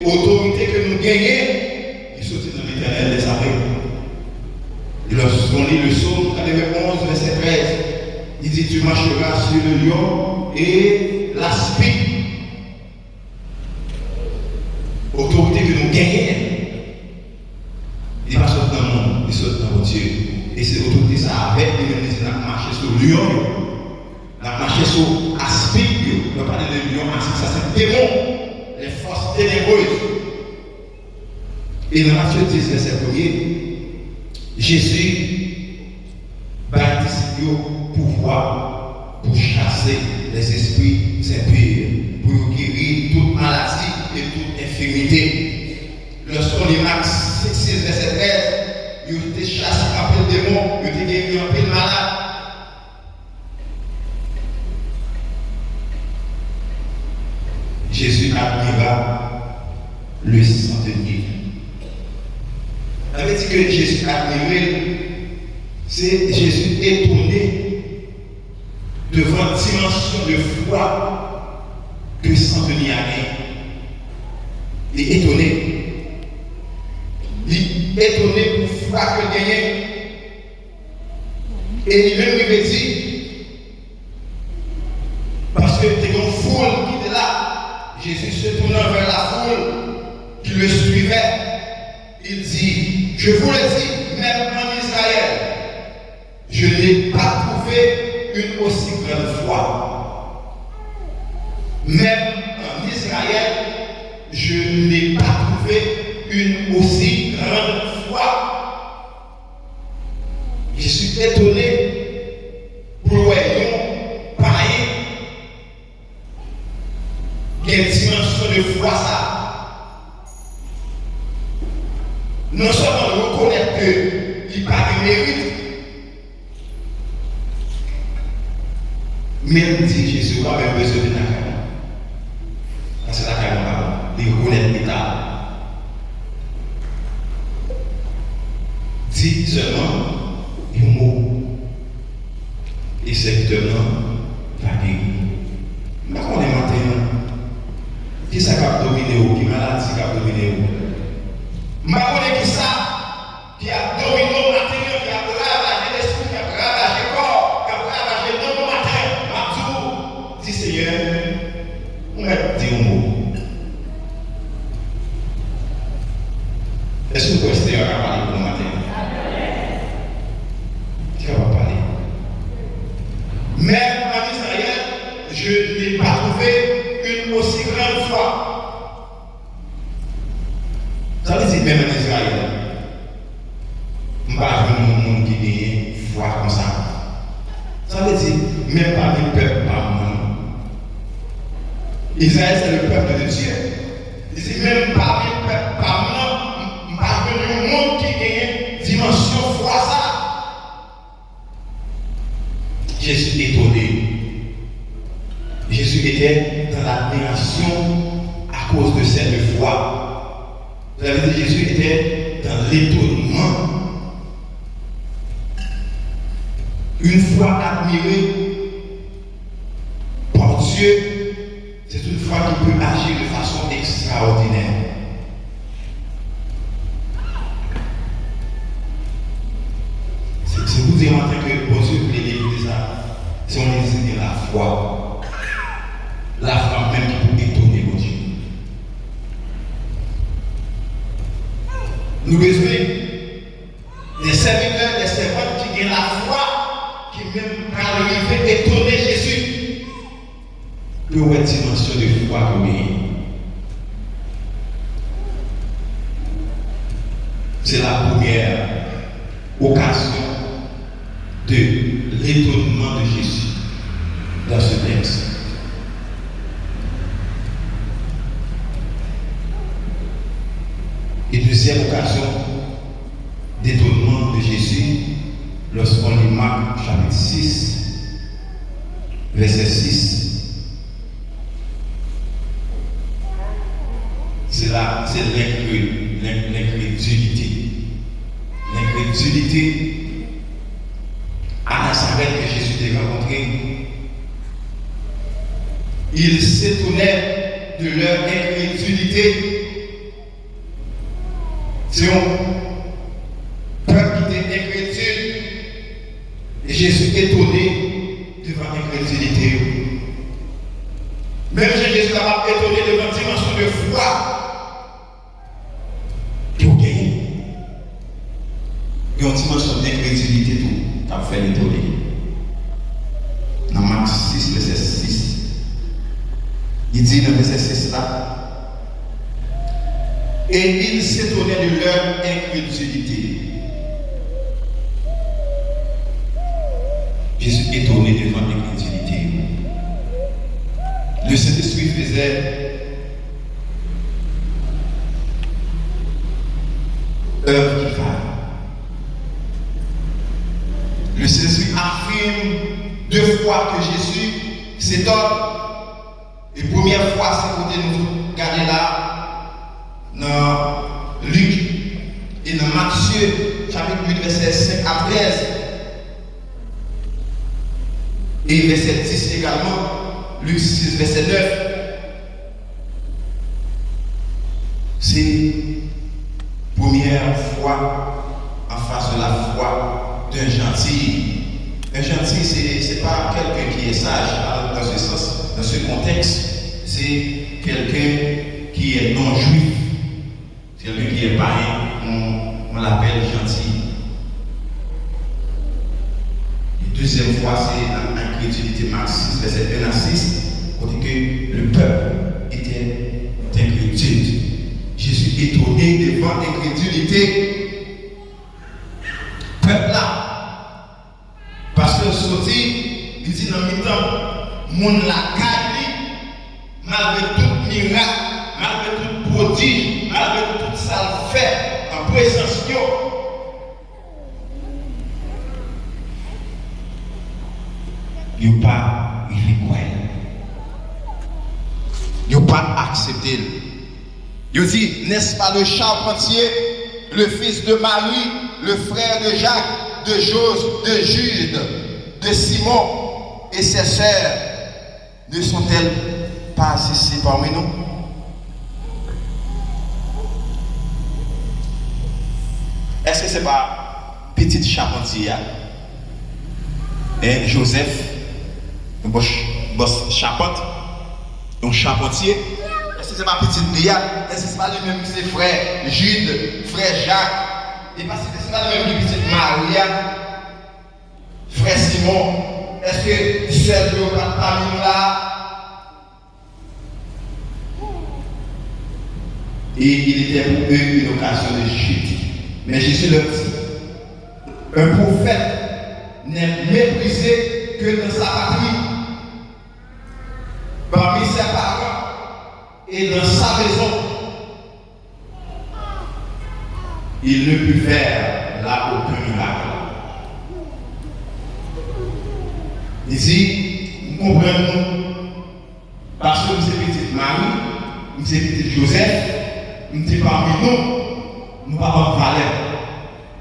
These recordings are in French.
autorité que nous gagnons, il sortit dans l'Éternel des armées. Et lorsqu'on lit le psaume 91, verset 13, il dit tu marcheras sur le lion et l'aspic. Autorité que nous gagnons. Il ne va pas sortir dans le monde, il sort dans votre Dieu. Et c'est autorité ça avec lui-même, il a marché sur le lion. Il a marché sur l'aspic. Il ne va pas parler de lion, ça c'est démon. Les forces ténébreuses. Et dans Matthieu 10, verset 1er, Jésus va décider pouvoir pour chasser les esprits impurs, pour guérir toute maladie et toute infirmité. Lorsqu'on lit Marc 6, verset 13, il a été chassé par le démon, il a été guéri par le malade. Jésus admira le centenier. Ça veut dire que Jésus admiré, c'est Jésus étonné devant la dimension de foi que le centenier a. Il est étonné. Il est étonné pour la foi qu'il gagne. Et il même lui dit, parce que tu es une foule qui était là, Jésus se tournant vers la foule qui le suivait, il dit, je vous le dis, même en Israël, je n'ai pas trouvé une aussi grande foi. Même en Israël, je n'ai pas trouvé une aussi grande foi. Je suis étonné pour voyons pareil. Quelle dimension de foi ça? Non seulement reconnaître qu'il n'a pas de mérite, mais il dit Jésus n'a même besoin de la carrière. Parce que la carrière, il reconnaît l'État. Dit seulement un mot. Et sectement va guérir. Mais quand on est maintenant, qui ça a dominé ou qui maladie qui a dominé ou? Je connais qui ça qui a dominé le matin, qui a ravagé l'esprit, qui a ravagé le corps, qui a ravagé le matin. Je dis Seigneur, on va dire un mot. Est-ce que vous pouvez rester à parler pour le matin? Qui va parler? Même en Israël, je n'ai pas trouvé une aussi grande foi. Ça veut dire même en Israël, je ne vais pas voir un monde qui a une foi comme ça. Ça veut dire même pas le peuple par moi. Israël c'est le peuple de Dieu. Il dit même pas le peuple par moi, je ne vais pas voir un monde qui a une dimension foi ça. Jésus est étonné. Jésus était dans l'admiration à cause de cette foi. Vous avez dit Jésus était dans l'étonnement. Une foi admirée par Dieu, c'est une foi qui peut agir de façon extraordinaire. C'est vous dire en tant que bon Dieu, l'église, si on désigne la foi même qui peut étonner mon Dieu. Nous besoin des serviteurs, des servantes qui ont la foi, qui même arrivent à étonner Jésus. Pour une dimension de foi que nous. C'est la première occasion de l'étonnement de Jésus dans ce texte. Et deuxième occasion d'étonnement de Jésus lorsqu'on lit Marc chapitre 6, verset 6. C'est là, c'est l'incrédulité. L'incrédulité à Nazareth que Jésus a rencontré. Il s'étonnait de leur incrédulité. C'est un peuple qui était incrédule. Et Jésus est étonné devant l'incrédulité. Même Jésus n'a pas étonné devant la dimension de foi que vous gagnez. Il y a une dimension d'incrédulité tout, qui a fait l'étonner. Dans Marc 6, verset 6, il dit dans le verset 6 là, et il s'étonnait de leur incrédulité. Jésus étonné devant l'incrédulité. Le Saint-Esprit faisait œuvre qui va. Le Saint-Esprit affirme 2 fois que Jésus s'étonne. Et première fois, c'est côté nous regardez là, dans Luc et dans Matthieu, chapitre 8, verset 5 à 13. Et verset 10 également, Luc 6, verset 9. C'est première fois en face de la foi d'un gentil. Un gentil, ce n'est pas quelqu'un qui est sage dans ce sens, dans ce contexte. C'est quelqu'un qui est non-juif. C'est quelqu'un qui est païen. On l'appelle gentil. Deuxième fois, c'est l'incrédulité, Marc 6, verset 1 à 6, côté que le peuple était incrédule. Jésus étonné devant l'incrédulité. Peuple là, parce que sorti, il dit dans le temps, mon la caille, malgré tout miracle, malgré tout prodige, malgré tout ça fait en présence de Dieu. Il n'a pas croire. Il n'a pas accepté. Il dit, n'est-ce pas le charpentier, le fils de Marie, le frère de Jacques, de Jose, de Jude, de Simon et ses sœurs, ne sont-elles pas ici parmi nous? Est-ce que ce n'est pas petit charpentier? Et Joseph, un boss charpente, un charpentier. Est-ce que ce n'est pas petit Léa? Est-ce que ce n'est pas le même que ses frères Jude, frère Jacques? Et parce que ce n'est pas le même que petite Maria, frère Simon? Est-ce que seul le parmi nous là? Et il était pour eux une occasion de chute. Mais Jésus leur dit, un prophète n'est méprisé que dans sa patrie, parmi ses parents et dans sa maison. Il ne peut faire là aucun miracle. Il dit, nous comprenons, parce que nous sommes petite Marie, nous sommes petit Joseph, nous sommes parmi nous, nous n'avons pas de valeur.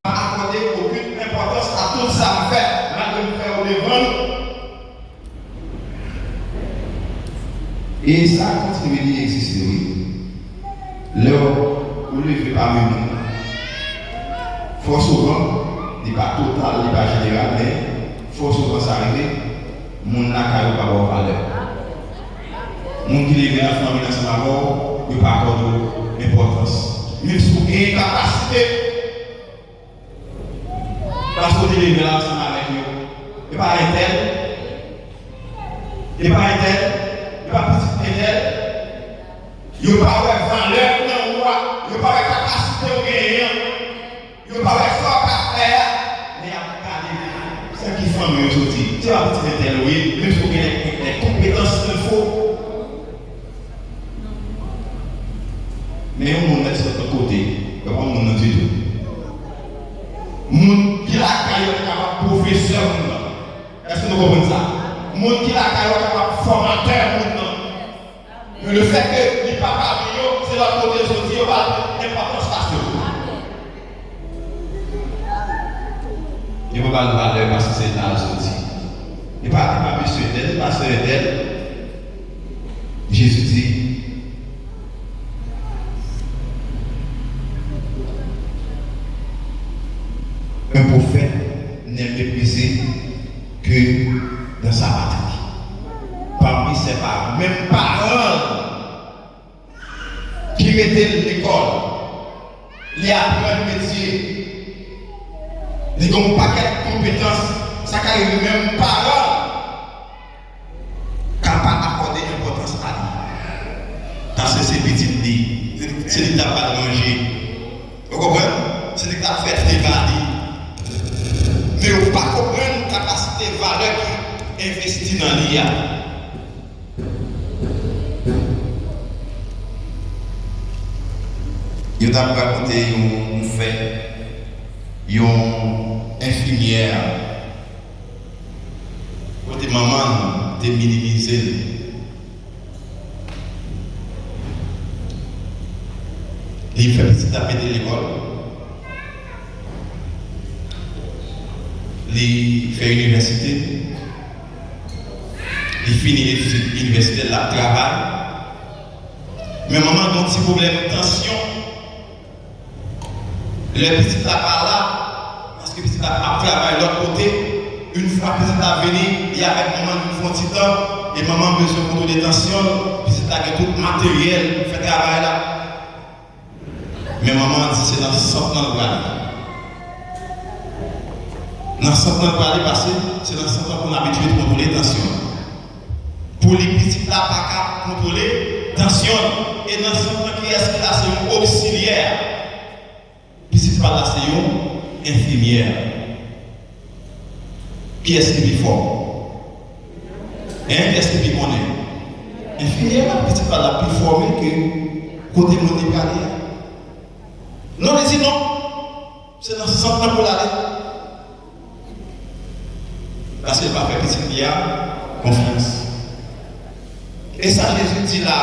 Nous n'avons accordé aucune importance à tout ça fait. Au devant. Et ça continue d'exister, oui. Là, vous ne levez pas même. Fort souvent, il n'est pas total, il n'est pas général, mais fort souvent ça arrive, mon n'a pas de valeur. Mon qui est la famille dans sa mort, il n'a pas d'importance. Même si vous avez une capacité, parce que vous êtes là ensemble avec nous. Il n'est pas un tel, il n'est pas un tel, il n'est pas petit tel, il n'est pas avec valeur dans le roi, il n'est pas avec capacité au gagnant, il n'est pas avec soi à faire, mais il y a regardé ce qui fait mieux aujourd'hui. Tu vas petit tel, oui, même si vous avez les compétences qu'il faut. Mais on met sur l'autre côté, on ne dit tout. Moun qui la caille est professeur. Est-ce que nous comprenons ça? Moun qui la caille est formateur. Mais le fait que les papas, c'est leur côté aujourd'hui, on va l'importance parce que. Il ne va pas le valeur parce que c'est là aujourd'hui. Il n'y a pas monsieur tel, pasteur tel. Jésus dit, il mettait l'école, il apprend le métier, il a un paquet de compétences, ça arrive même parents qui n'ont pas accordé l'importance à lui. Parce que c'est petit dit, c'est lui qui n'a pas manger. Vous comprenez? C'est lui qui a fait des valeurs. Mais vous ne pas comprendre la capacité de valeur qui investit dans l'IA. Je vais vous raconter un fait. Une infirmière, côté maman, de minimiser. Il fait petit tapé de l'école. Il fait université. Il finit l'université, là, travail. Mais maman a un petit problème de tension. Le petit là par là, parce que petit là a travaillé de l'autre côté. Une fois que petit là venu, il y a avec maman une fois petit temps, et maman a besoin de contrôler les tensions, petit là a tout le matériel pour faire travail là. Mais maman dit c'est dans 100 ans de parler. Dans 100 ans de parler parce que c'est dans 100 ans qu'on a habitué de contrôler les tensions. Pour les petits là, pas qu'à contrôler tension. Et dans 100 ans, qui est-ce qu'il a? C'est un auxiliaire. Petite là, c'est une infirmière. Qui est-ce qui est plus fort? Qui est-ce qui est plus connaît? Infirmière, petite là, plus formée que côté mon parler. Non, mais sinon, c'est dans 60 ans pour l'aller. Parce qu'elle va faire petite prière, confiance. Et ça, Jésus dit là,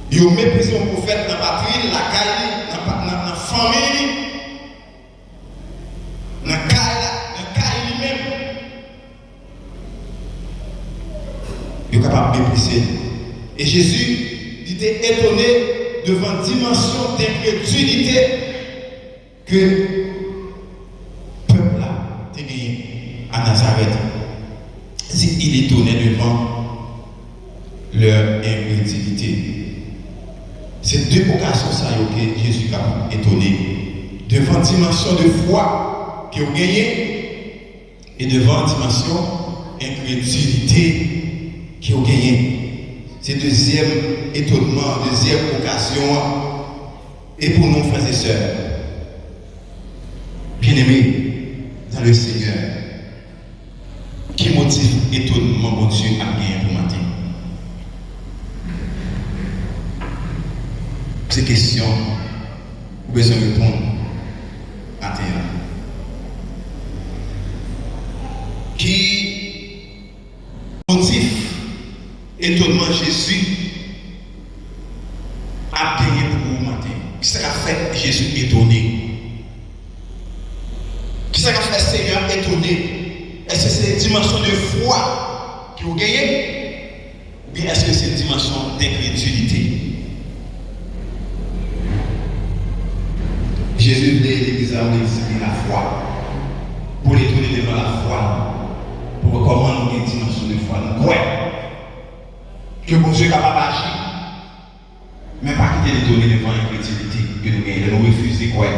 il méprise un prophète dans la patrie, la caille, dans la famille, dans la caille lui-même. Il est capable de mépriser. Et Jésus était étonné devant une dimension d'incrédulité que le peuple a gagné à Nazareth. Il est étonné devant leur incrédulité. C'est deux occasions que Jésus a étonné devant une dimension de foi qu'ils ont gagné et devant une dimension d'incrédulité qu'ils ont gagné. C'est le deuxième étonnement, deuxième occasion. Et pour nous, frères et sœurs, bien-aimés dans le Seigneur, qui motive étonnement, mon Dieu, à gagner pour matin? Ces questions, vous besoin de répondre à terre. Qui motive étonnement Jésus a gagné pour vous matin? Qui ça a fait Jésus étonné? Qui ça a fait Seigneur étonné? Est-ce que c'est une dimension de foi qui vous gagnez? Ou bien est-ce que c'est une dimension d'incrédulité? Jésus voulait l'église à la foi. Pour l'étonner devant la foi. Pour comment nous avons une dimension de foi. Nous croyons que mon Dieu est capable d'agir. Mais pas quitter l'étonner devant l'incrédulité que nous gagnons. Nous refusons de croire.